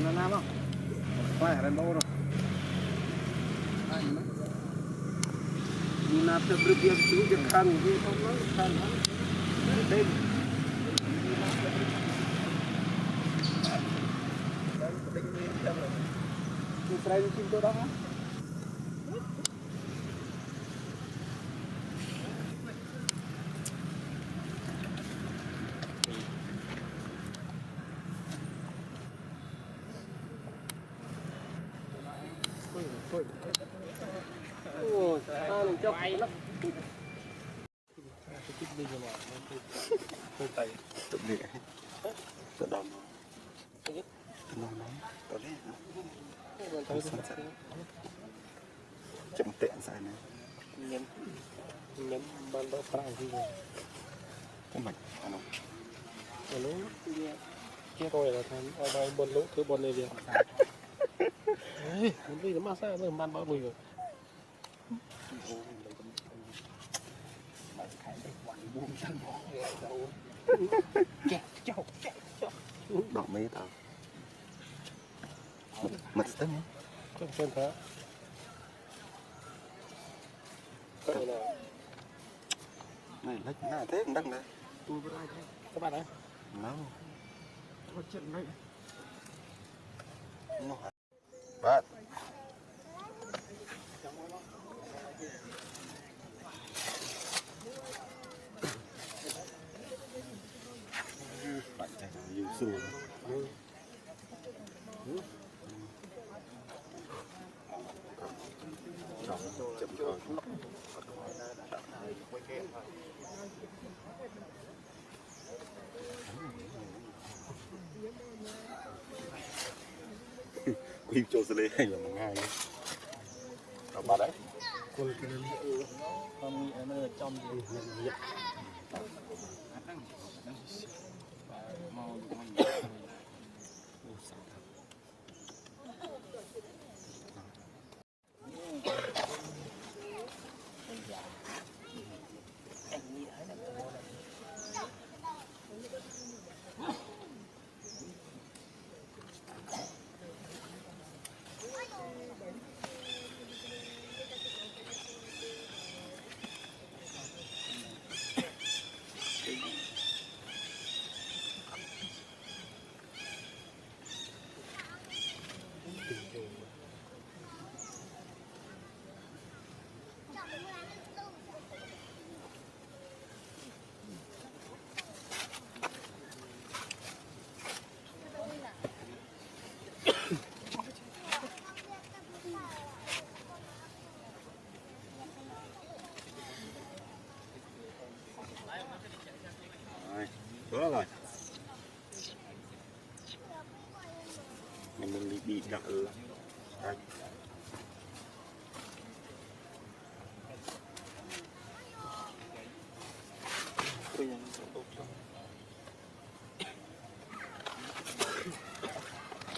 còn là nam không phải là đâu rồi nhìn là được việc chú việc khăn thì không nói khăn đêm Israel chim tôi đó ôi mình cho bay lắm tay tụi này tụi đòn nó tụi đấy chậm tiện sai này nhấn ban đầu phải gì rồi cái mạch anh không lú kia rồi là thành ở đây bồn lú thứ bồn này việc mình đi nó massage rồi ban bao mùi rồi đỏ mấy tao mật tấm trong chân thế này lấy nào thế cũng đăng đây các bạn ơi nó có chuyện đấy bạn bạn chạy nhiều sườn chậm rồi quy cho xử lý hay là một ngày đâu bà đấy con cái này không nghĩ nó trong gì nhiệt đó rồi mình bị đặt đây bây giờ